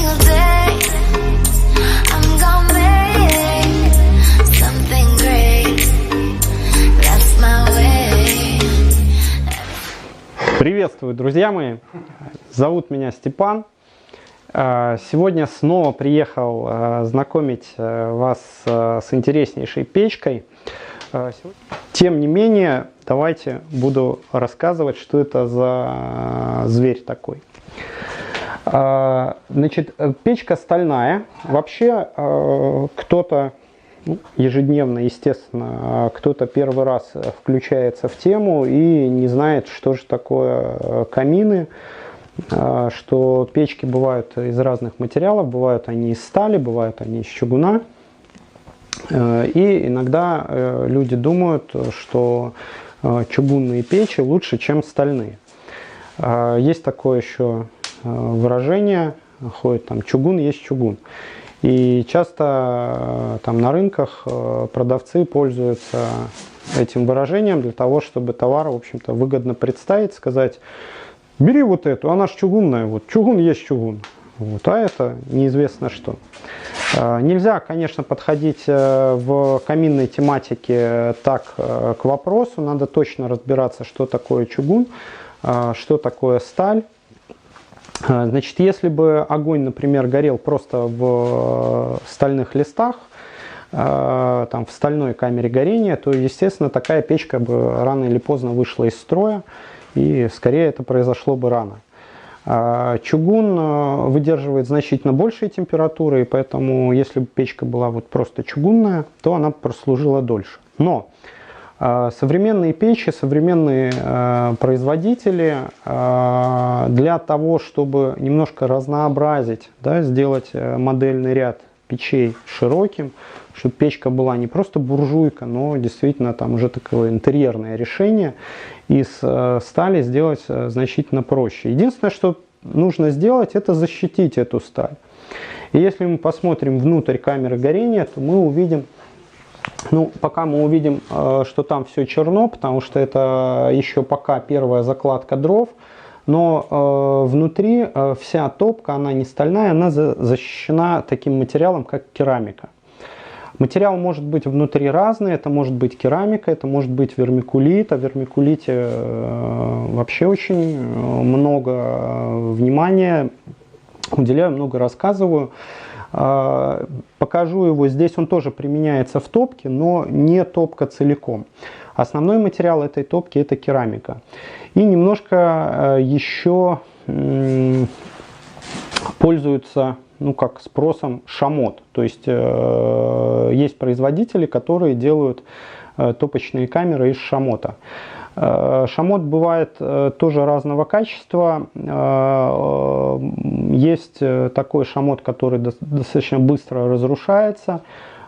single day I'm gonna make something great. That's my way. Приветствую, друзья мои! Зовут меня Степан. Сегодня снова приехал знакомить вас с интереснейшей печкой. Тем не менее, давайте буду рассказывать, что это за зверь такой. Значит, печка стальная. Вообще, кто-то ежедневно, естественно, кто-то первый раз включается в тему и не знает, что же такое камины, что печки бывают из разных материалов, бывают они из стали, бывают они из чугуна. И иногда люди думают, что чугунные печи лучше, чем стальные. Есть такое еще выражение, ходит там: чугун есть чугун. И часто там на рынках продавцы пользуются этим выражением для того, чтобы товар, в общем-то, выгодно представить, сказать: бери вот эту, она ж чугунная, вот чугун есть чугун. Вот, а это неизвестно что. Нельзя, конечно, подходить в каминной тематике так к вопросу. Надо точно разбираться, что такое чугун, что такое сталь. Значит, если бы огонь, например, горел просто в стальных листах, там, в стальной камере горения, то, естественно, такая печка бы рано или поздно вышла из строя, и скорее это произошло бы рано. Чугун выдерживает значительно большие температуры, и поэтому, если бы печка была вот просто чугунная, то она прослужила дольше. Но современные печи, современные производители для того, чтобы немножко разнообразить, да, сделать модельный ряд печей широким, чтобы печка была не просто буржуйка, но действительно там уже такое интерьерное решение, из стали сделать значительно проще. Единственное, что нужно сделать, это защитить эту сталь. И если мы посмотрим внутрь камеры горения, то мы увидим, пока мы увидим, что там все черно, потому что это еще пока первая закладка дров, но внутри вся топка, она не стальная, она защищена таким материалом, как керамика. Материал может быть внутри разный, это может быть керамика, это может быть вермикулит. О вермикулите вообще очень много внимания уделяю, много рассказываю. Покажу его. Здесь он тоже применяется в топке, но не топка целиком. Основной материал этой топки — это керамика. И немножко еще пользуются спросом шамот. То есть есть производители, которые делают топочные камеры из шамота. Шамот бывает тоже разного качества. Есть такой шамот, который достаточно быстро разрушается.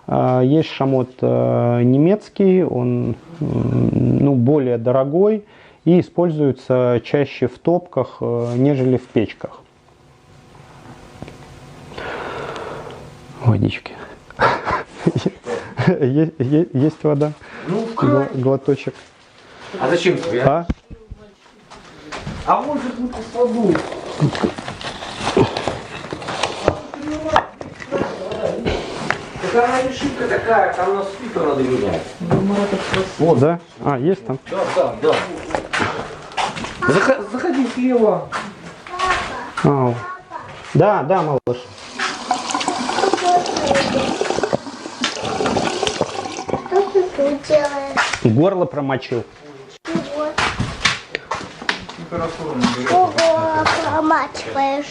Есть шамот немецкий, он более дорогой и используется чаще в топках, нежели в печках. Водички. Есть вода? Глоточек. А зачем тебе? А он же будет слабый. Так она решитка такая, там у нас фильтр надо менять. Вот, да? Есть там? Да. Заходи слева. Да, малыш. Что ты тут делаешь? Горло промочил. Ого, промачиваешь.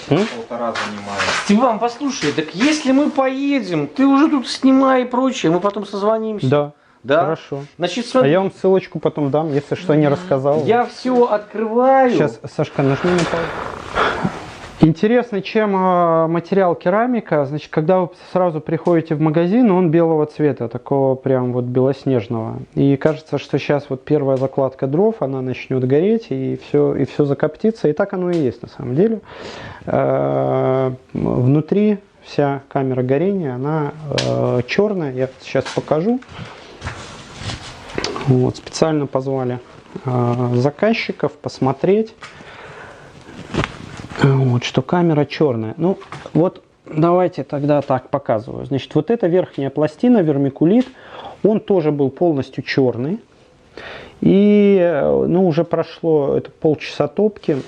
Полтора занимает. Степан, послушай, так если мы поедем, ты уже тут снимай и прочее, мы потом созвонимся. Да. Хорошо. Значит, смотри. А я вам ссылочку потом дам, если что не рассказал. Я все открываю. Сейчас, Сашка, нажми на паузу. Интересно, чем материал керамика. Значит, когда вы сразу приходите в магазин, он белого цвета, такого прям вот белоснежного. И кажется, что сейчас вот первая закладка дров, она начнет гореть, и все закоптится. И так оно и есть на самом деле. Внутри вся камера горения, она черная. Я сейчас покажу. Вот, специально позвали заказчиков посмотреть. Вот. Вот, что камера черная. Ну, вот давайте тогда так показываю. Значит, вот эта верхняя пластина, вермикулит, он тоже был полностью черный. И, ну, уже прошло это полчаса топки,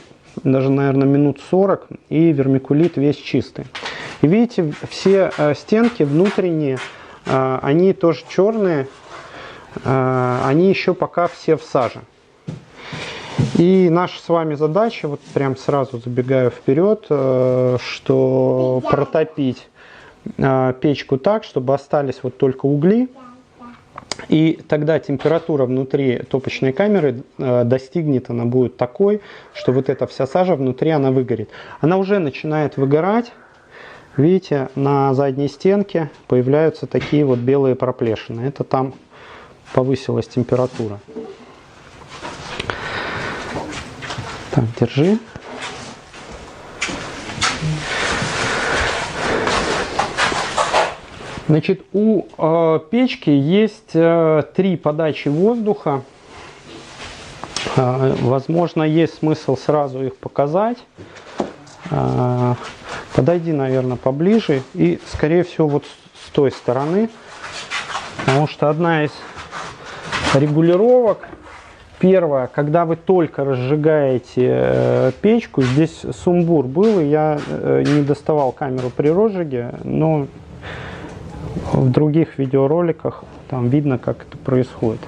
даже, наверное, минут 40, и вермикулит весь чистый. И видите, все стенки внутренние, они тоже черные, они еще пока все в саже. И наша с вами задача, вот прям сразу забегаю вперед, что протопить печку так, чтобы остались вот только угли. И тогда температура внутри топочной камеры достигнет, она будет такой, что вот эта вся сажа внутри, она выгорит. Она уже начинает выгорать. Видите, на задней стенке появляются такие вот белые проплешины. Это там повысилась температура. Так, держи. Значит, у печки есть 3 подачи воздуха. Возможно, есть смысл сразу их показать. Подойди, наверное, поближе. И, скорее всего, вот с той стороны. Потому что одна из регулировок, первая, когда вы только разжигаете печку, здесь сумбур был, и я не доставал камеру при розжиге, но в других видеороликах там видно, как это происходит.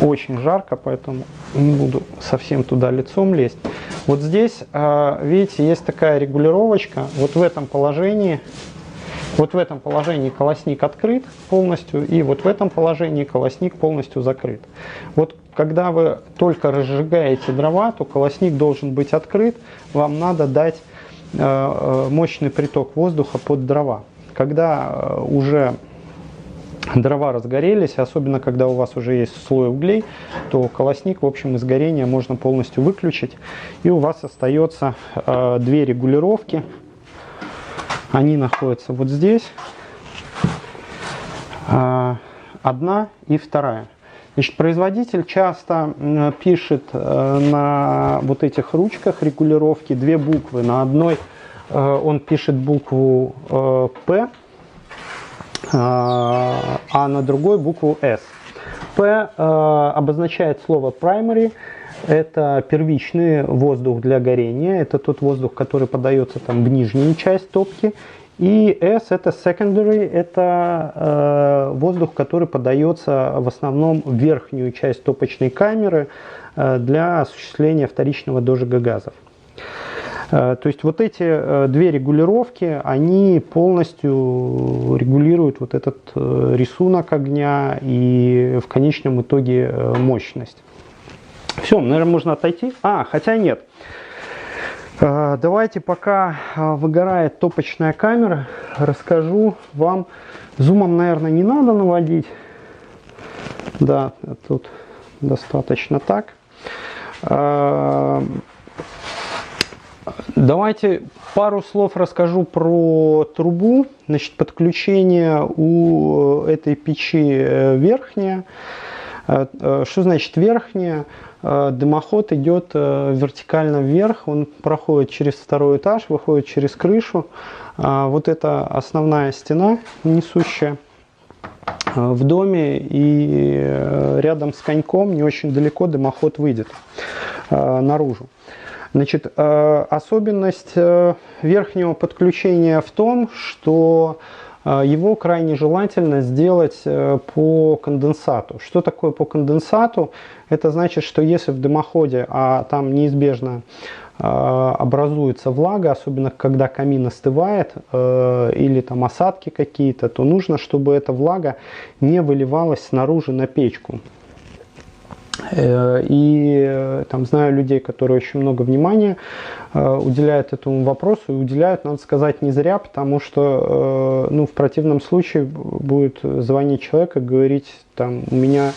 Очень жарко, поэтому не буду совсем туда лицом лезть. Вот здесь, видите, есть такая регулировочка. Вот в этом положении колосник открыт полностью, и вот в этом положении колосник полностью закрыт. Вот когда вы только разжигаете дрова, то колосник должен быть открыт. Вам надо дать мощный приток воздуха под дрова. Когда уже дрова разгорелись, особенно когда у вас уже есть слой углей, то колосник, в общем, из горения можно полностью выключить. И у вас остается 2 регулировки. Они находятся вот здесь. 1 и 2. Значит, производитель часто пишет на вот этих ручках регулировки 2 буквы. На одной он пишет букву P, а на другой букву S. P обозначает слово primary. Это первичный воздух для горения. Это тот воздух, который подается там в нижнюю часть топки. И S это secondary. Это воздух, который подается в основном в верхнюю часть топочной камеры для осуществления вторичного дожига газов. То есть вот эти 2 регулировки, они полностью регулируют вот этот рисунок огня и в конечном итоге мощность. Все, наверное, можно отойти. Хотя нет. Давайте, пока выгорает топочная камера, расскажу вам. Зумом, наверное, не надо наводить. Да, тут достаточно так. Давайте пару слов расскажу про трубу. Значит, подключение у этой печи верхнее. Что значит верхнее? Дымоход идет вертикально вверх, он проходит через 2-й этаж, выходит через крышу. Вот это основная стена, несущая в доме, и рядом с коньком, не очень далеко, дымоход выйдет наружу. Значит, особенность верхнего подключения в том, что его крайне желательно сделать по конденсату. Что такое по конденсату? Это значит, что если в дымоходе, а там неизбежно образуется влага, особенно когда камин остывает или там осадки какие-то, то нужно, чтобы эта влага не выливалась снаружи на печку. И там знаю людей, которые очень много внимания уделяют этому вопросу, и уделяют, надо сказать, не зря, потому что в противном случае будет звонить человек и говорить, там, у меня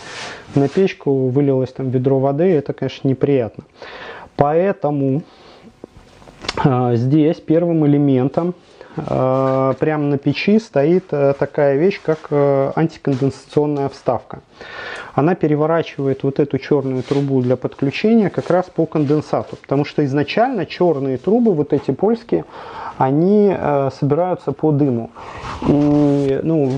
на печку вылилось там ведро воды, и это, конечно, неприятно. Поэтому здесь первым элементом прямо на печи стоит такая вещь, как антиконденсационная вставка. она переворачивает вот эту черную трубу для подключения как раз по конденсату. Потому что изначально черные трубы, вот эти польские, они собираются по дыму. И, ну,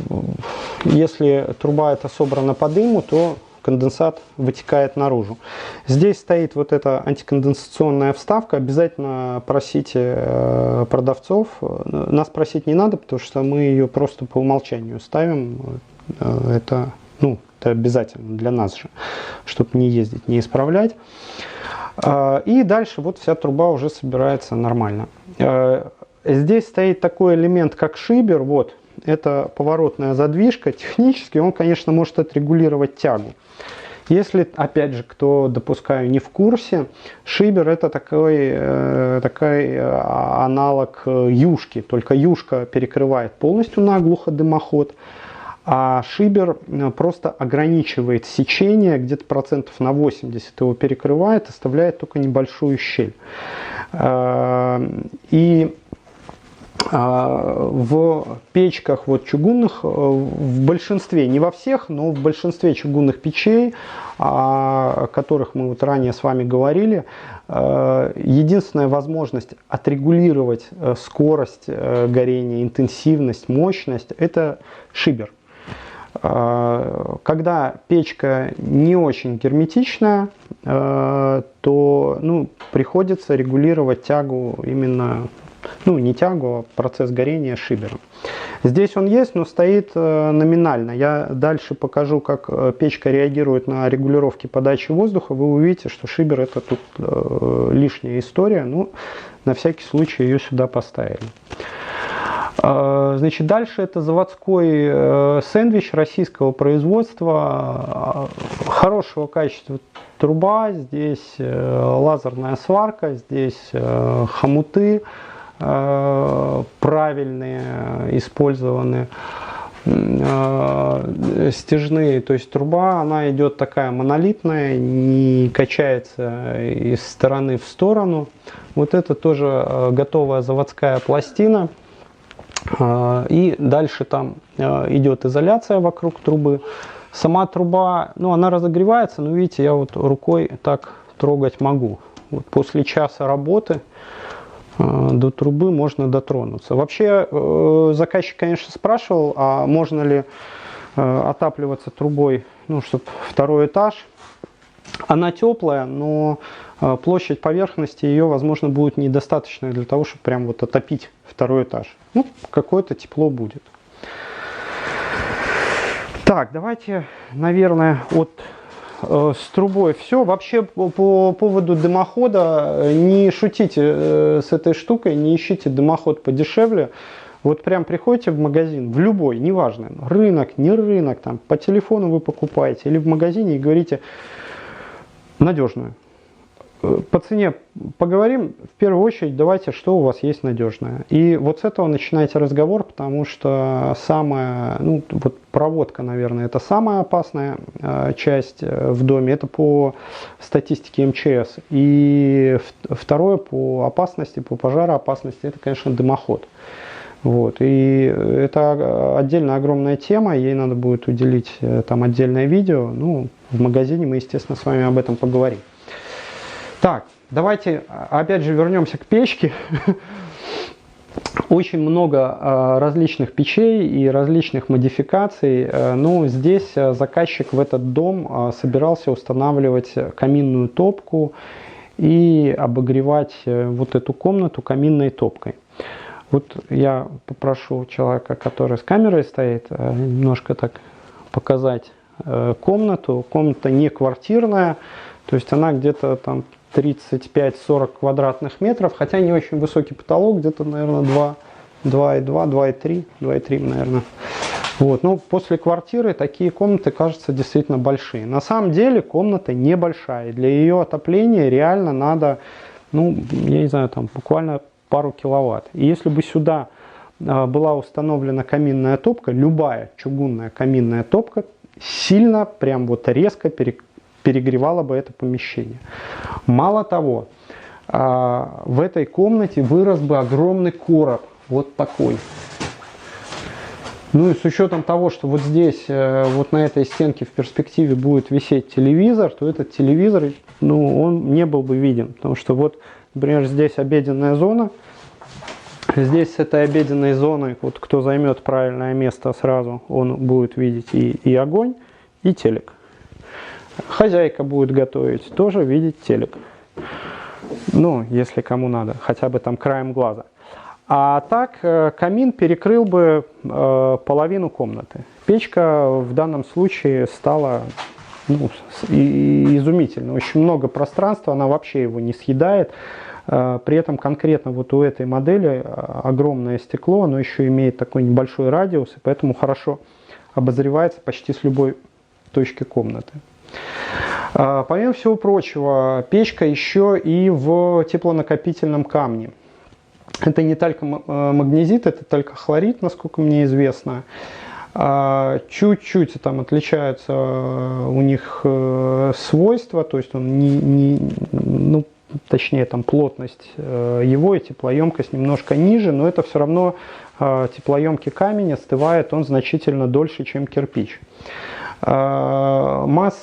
если труба эта собрана по дыму, то конденсат вытекает наружу. Здесь стоит вот эта антиконденсационная вставка. Обязательно просите продавцов. Нас просить не надо, потому что мы ее просто по умолчанию ставим. Это, ну, это обязательно для нас же, чтобы не ездить, не исправлять. И дальше вот вся труба уже собирается нормально. Здесь стоит такой элемент, как шибер. Вот, это поворотная задвижка. Технически он, конечно, может отрегулировать тягу. Если, опять же, кто, допускаю, не в курсе, шибер это такой аналог юшки. Только юшка перекрывает полностью наглухо дымоход, а шибер просто ограничивает сечение, где-то процентов на 80 его перекрывает, оставляет только небольшую щель. И в печках вот чугунных, в большинстве, не во всех, но в большинстве чугунных печей, о которых мы вот ранее с вами говорили, единственная возможность отрегулировать скорость горения, интенсивность, мощность – это шибер. Когда печка не очень герметичная, то, ну, приходится регулировать тягу именно, ну, не тягу, а процесс горения шибером. Здесь он есть, но стоит номинально. Я дальше покажу, как печка реагирует на регулировки подачи воздуха. Вы увидите, что шибер это тут лишняя история. Ну, на всякий случай ее сюда поставили. Значит, дальше это заводской сэндвич российского производства, хорошего качества труба, здесь лазерная сварка, здесь хомуты правильные использованы, стяжные, то есть труба, она идет такая монолитная, не качается из стороны в сторону. Вот это тоже готовая заводская пластина. И дальше там идет изоляция вокруг трубы. Сама труба, ну, она разогревается, но видите, я вот рукой так трогать могу. Вот после часа работы до трубы можно дотронуться. Вообще заказчик, конечно, спрашивал, а можно ли отапливаться трубой, ну, чтобы второй этаж. Она теплая, но площадь поверхности ее, возможно, будет недостаточной для того, чтобы прям вот отопить второй этаж. Ну, какое-то тепло будет. Так, давайте, наверное, вот с трубой все. Вообще, по поводу дымохода, не шутите с этой штукой, не ищите дымоход подешевле. Вот прям приходите в магазин, в любой, неважно, рынок, не рынок, там, по телефону вы покупаете, или в магазине и говорите надежную. По цене поговорим, в первую очередь давайте, что у вас есть надежное. И вот с этого начинайте разговор, потому что самая, ну, вот проводка, наверное, это самая опасная часть в доме, это по статистике МЧС. И второе по опасности, по пожароопасности, это, конечно, дымоход. Вот. И это отдельно огромная тема, ей надо будет уделить там отдельное видео. Ну, в магазине мы, естественно, с вами об этом поговорим. Так, давайте опять же вернемся к печке. Очень много различных печей и различных модификаций. Но здесь заказчик в этот дом собирался устанавливать каминную топку и обогревать вот эту комнату каминной топкой. Вот я попрошу человека, который с камерой стоит, немножко так показать комнату. Комната не квартирная, то есть она где-то там 35-40 квадратных метров, хотя не очень высокий потолок, где-то, наверное, 2,3, наверное. Вот. Ну, после квартиры такие комнаты кажутся действительно большие. На самом деле комната небольшая. Для ее отопления реально надо, ну, я не знаю, там буквально пару киловатт. И если бы сюда была установлена каминная топка, любая чугунная каминная топка сильно, прям вот резко перегревала бы это помещение. Мало того, в этой комнате вырос бы огромный короб, вот такой. Ну и с учетом того, что вот здесь, вот на этой стенке в перспективе будет висеть телевизор, то этот телевизор, ну, он не был бы виден. Потому что вот, например, здесь обеденная зона. Здесь с этой обеденной зоной, вот кто займет правильное место сразу, он будет видеть и огонь, и телек. Хозяйка будет готовить, тоже видеть телек. Ну, если кому надо, хотя бы там краем глаза. А так камин перекрыл бы половину комнаты. Печка в данном случае стала изумительно. Очень много пространства, она вообще его не съедает. При этом конкретно вот у этой модели огромное стекло, оно еще имеет такой небольшой радиус, и поэтому хорошо обозревается почти с любой точки комнаты. Помимо всего прочего, печка еще и в теплонакопительном камне. Это не талькомагнезит, это талькохлорид, насколько мне известно. Чуть-чуть там отличаются у них свойства, то есть он точнее там плотность его и теплоемкость немножко ниже, но это все равно теплоемкий камень, остывает он значительно дольше, чем кирпич. Масса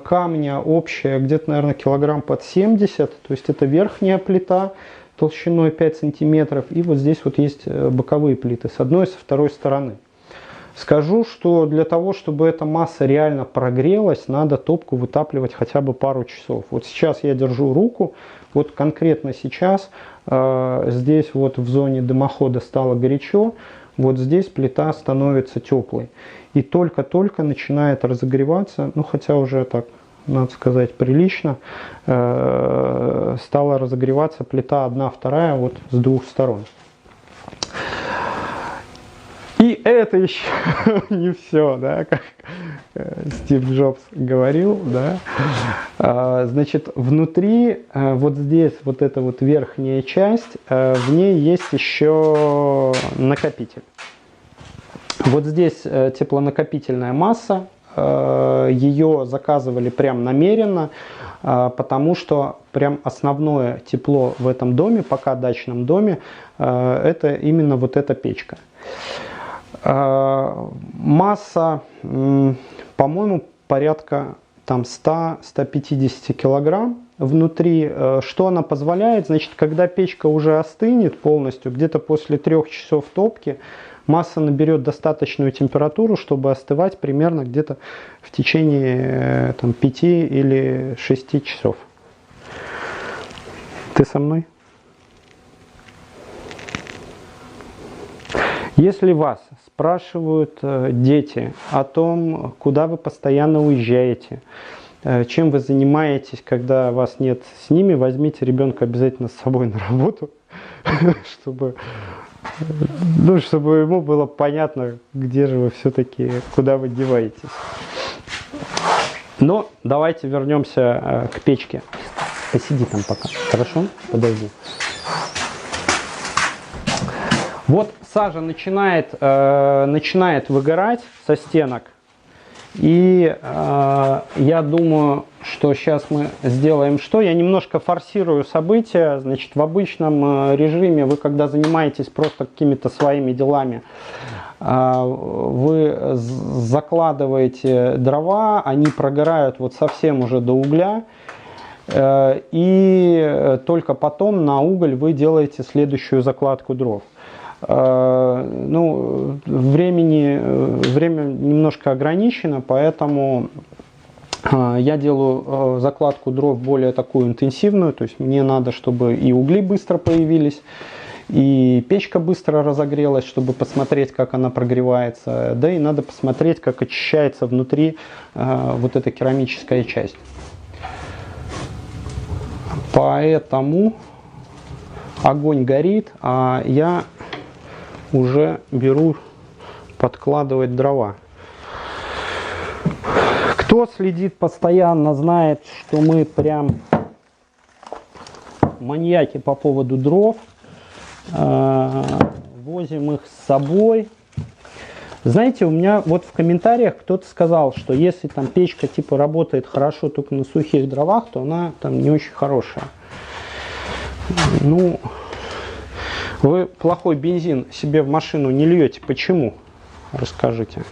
камня общая где-то, наверное, килограмм под 70, то есть это верхняя плита толщиной 5 сантиметров, и вот здесь вот есть боковые плиты с одной и со второй стороны. Скажу, что для того, чтобы эта масса реально прогрелась, надо топку вытапливать хотя бы пару часов. Вот сейчас я держу руку, вот конкретно сейчас здесь вот в зоне дымохода стало горячо, вот здесь плита становится теплой. И только-только начинает разогреваться, ну хотя уже так, надо сказать, прилично, стала разогреваться плита 1/2 вот с двух сторон. И это еще не все, да, как Стив Джобс говорил, да. Значит, внутри, вот здесь, вот эта вот верхняя часть, в ней есть еще накопитель. Вот здесь теплонакопительная масса, ее заказывали прям намеренно, потому что прям основное тепло в этом доме, пока дачном доме, это именно вот эта печка. Масса, по-моему, порядка там 100-150 килограмм внутри. Что она позволяет? Значит, когда печка уже остынет полностью, где-то после 3 часов топки, масса наберет достаточную температуру, чтобы остывать примерно где-то в течение там, 5 или 6 часов. Ты со мной? Если вас спрашивают дети о том, куда вы постоянно уезжаете, чем вы занимаетесь, когда вас нет с ними, возьмите ребенка обязательно с собой на работу, чтобы ему было понятно, где же вы все-таки, куда вы деваетесь. Но давайте вернемся к печке. Посиди там пока, хорошо? Подожди. Вот сажа начинает выгорать со стенок. И я думаю, что сейчас мы сделаем что? Я немножко форсирую события. Значит, в обычном режиме вы, когда занимаетесь просто какими-то своими делами, вы закладываете дрова, они прогорают вот совсем уже до угля. И только потом на уголь вы делаете следующую закладку дров. Ну, время немножко ограничено, поэтому я делаю закладку дров более такую интенсивную, то есть мне надо, чтобы и угли быстро появились, и печка быстро разогрелась, чтобы посмотреть, как она прогревается, да и надо посмотреть, как очищается внутри вот эта керамическая часть. Поэтому огонь горит, а я уже беру подкладывать дрова. Кто следит постоянно, знает, что мы прям маньяки по поводу дров. Возим их с собой. Знаете, у меня вот в комментариях кто-то сказал, что если там печка типа работает хорошо только на сухих дровах, то она там не очень хорошая. Ну, вы плохой бензин себе в машину не льете. Почему? расскажите.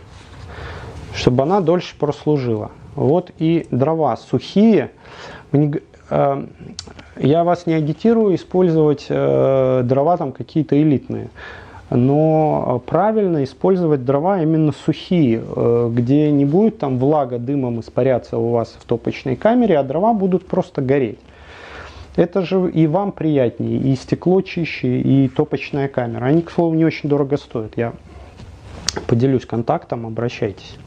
Чтобы она дольше прослужила. Вот и дрова сухие. Я вас не агитирую использовать дрова там какие-то элитные. Но правильно использовать дрова именно сухие, где не будет там влага дымом испаряться у вас в топочной камере, а дрова будут просто гореть. Это же и вам приятнее, и стекло чище, и топочная камера. Они, к слову, не очень дорого стоят. Я поделюсь контактом, обращайтесь.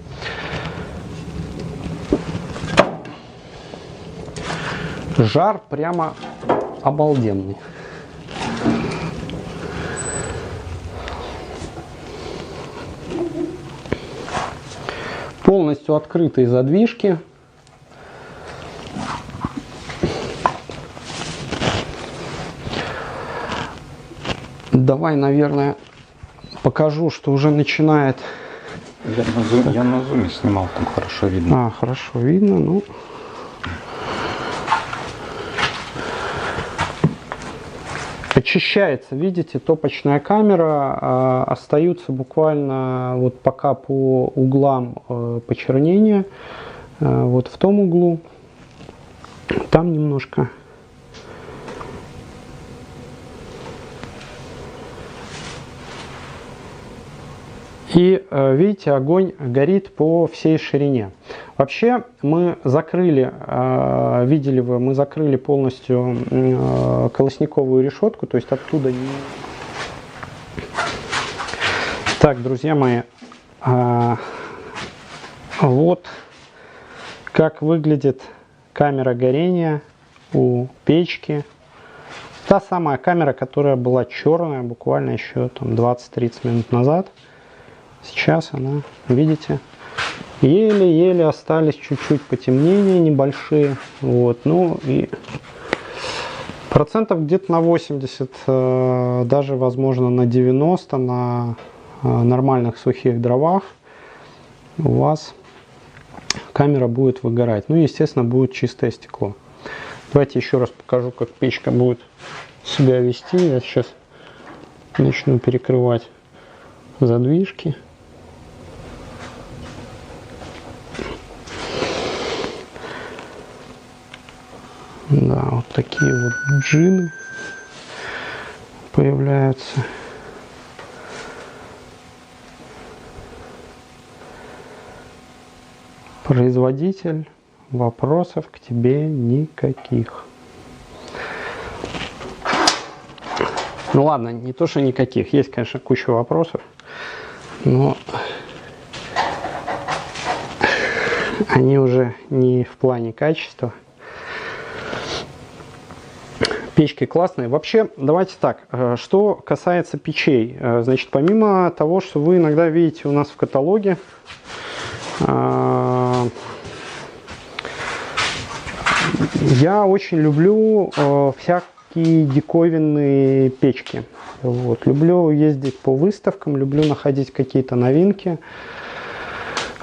Жар прямо обалденный. Полностью открытые задвижки. Давай, наверное, покажу, что уже начинает. Я на зуме снимал, там хорошо видно. А, хорошо видно, ну. Очищается, видите, топочная камера, остаются буквально вот пока по углам почернения, вот в том углу, там немножко. И видите, огонь горит по всей ширине. Вообще мы закрыли, видели вы, мы закрыли полностью колосниковую решетку, то есть оттуда не... Так, друзья мои, вот как выглядит камера горения у печки. Та самая камера, которая была черная буквально еще там 20-30 минут назад. Сейчас она, видите, еле-еле остались чуть-чуть потемнения небольшие. Вот, ну и процентов где-то на 80, даже возможно на 90 на нормальных сухих дровах у вас камера будет выгорать. Ну, естественно, будет чистое стекло. Давайте еще раз покажу, как печка будет себя вести. Я сейчас начну перекрывать задвижки. Да, вот такие вот джины появляются. Производитель, вопросов к тебе никаких. Ну ладно, не то что никаких, есть, конечно, куча вопросов, но они уже не в плане качества. Печки классные. Вообще, давайте так, что касается печей. Значит, помимо того, что вы иногда видите у нас в каталоге, я очень люблю всякие диковинные печки. Вот. Люблю ездить по выставкам, люблю находить какие-то новинки.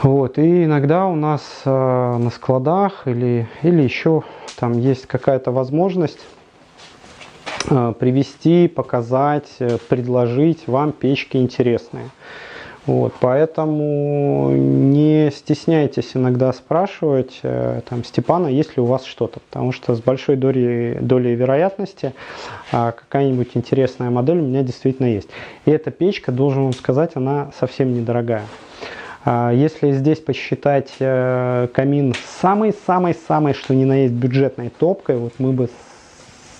Вот. И иногда у нас на складах или еще там есть какая-то возможность привезти, показать, предложить вам печки интересные. Вот, поэтому не стесняйтесь иногда спрашивать там, Степана, есть ли у вас что-то, потому что с большой долей вероятности какая-нибудь интересная модель у меня действительно есть. И эта печка, должен вам сказать, она совсем недорогая. Если здесь посчитать камин самой-самой-самой, что ни на есть, бюджетной топкой, вот мы бы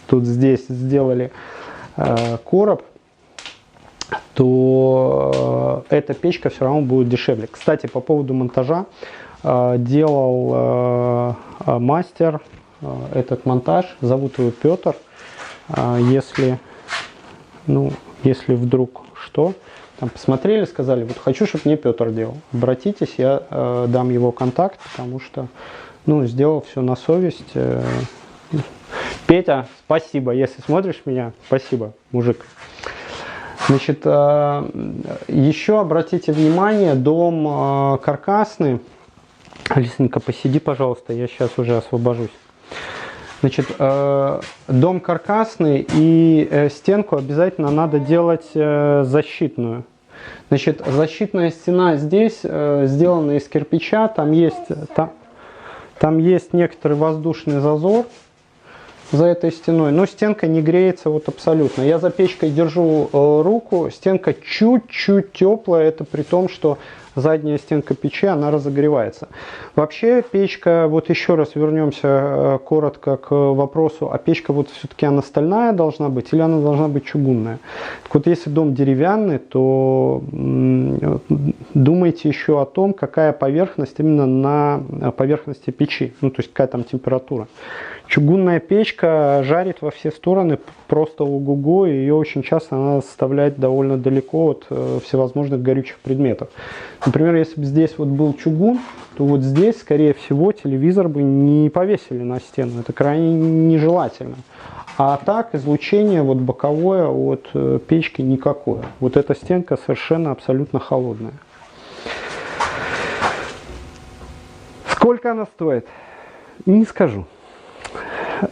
тут здесь сделали короб, то эта печка все равно будет дешевле. Кстати, по поводу монтажа, делал мастер этот монтаж, зовут его Петр. Если вдруг что, там посмотрели, сказали, вот хочу, чтобы мне Петр делал. Обратитесь, я дам его контакт, потому что сделал все на совесть. Петя, спасибо, если смотришь меня, спасибо, мужик. Значит, еще обратите внимание, дом каркасный. Алисонька, посиди, пожалуйста, я сейчас уже освобожусь. Значит, дом каркасный, и стенку обязательно надо делать защитную. Значит, защитная стена здесь сделана из кирпича, там есть некоторый воздушный зазор за этой стеной, но стенка не греется вот абсолютно. Я за печкой держу руку, стенка чуть-чуть теплая, это при том, что задняя стенка печи, она разогревается. Вообще печка, вот еще раз вернемся коротко к вопросу, а печка вот все-таки она стальная должна быть или она должна быть чугунная? Так вот, если дом деревянный, то думайте еще о том, какая поверхность именно на поверхности печи, ну то есть какая там температура. Чугунная печка жарит во все стороны просто ого-го, и ее очень часто надо составлять довольно далеко от всевозможных горючих предметов. Например, если бы здесь вот был чугун, то вот здесь, скорее всего, телевизор бы не повесили на стену. Это крайне нежелательно. А так излучение вот боковое от печки никакое. Вот эта стенка совершенно абсолютно холодная. Сколько она стоит? Не скажу.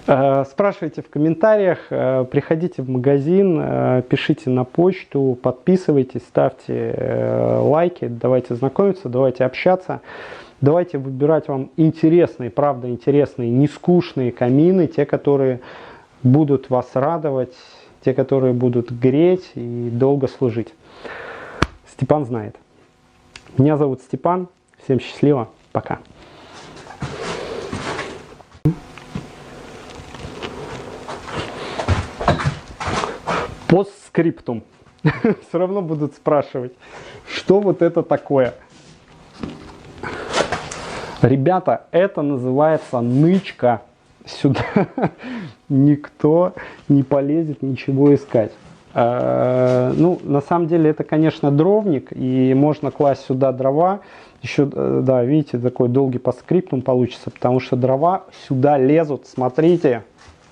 Спрашивайте в комментариях, приходите в магазин, пишите на почту, подписывайтесь, ставьте лайки, давайте знакомиться, давайте общаться, давайте выбирать вам интересные, правда интересные, нескучные камины, те, которые будут вас радовать, те, которые будут греть и долго служить. Степан знает. Меня зовут Степан, всем счастливо, пока. Постскриптум. Все равно будут спрашивать, что вот это такое. Ребята, это называется нычка. Сюда никто не полезет ничего искать. Ну, на самом деле, это, конечно, дровник, и можно класть сюда дрова. Еще, да, видите, такой долгий постскриптум получится, потому что дрова сюда лезут, смотрите,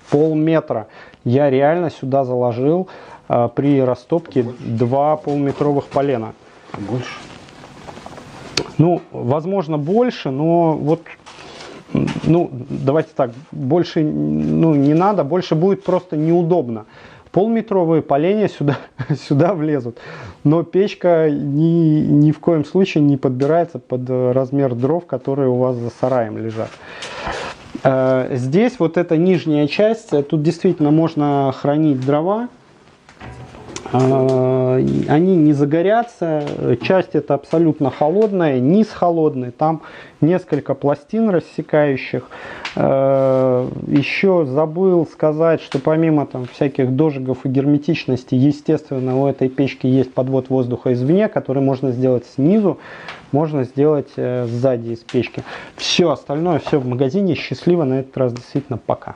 полметра. Я реально сюда заложил при растопке 2 полуметровых полена. Больше? Ну, возможно, больше, но вот, ну, давайте так, больше, ну, не надо, больше будет просто неудобно. Полметровые поленья сюда влезут, но печка ни в коем случае не подбирается под размер дров, которые у вас за сараем лежат. Здесь вот эта нижняя часть, тут действительно можно хранить дрова. Они не загорятся, часть это абсолютно холодная, низ холодный, там несколько пластин рассекающих. Еще забыл сказать, что помимо там всяких дожигов и герметичности, естественно, у этой печки есть подвод воздуха извне, который можно сделать снизу, можно сделать сзади из печки. Все остальное, все в магазине. Счастливо на этот раз, действительно, пока.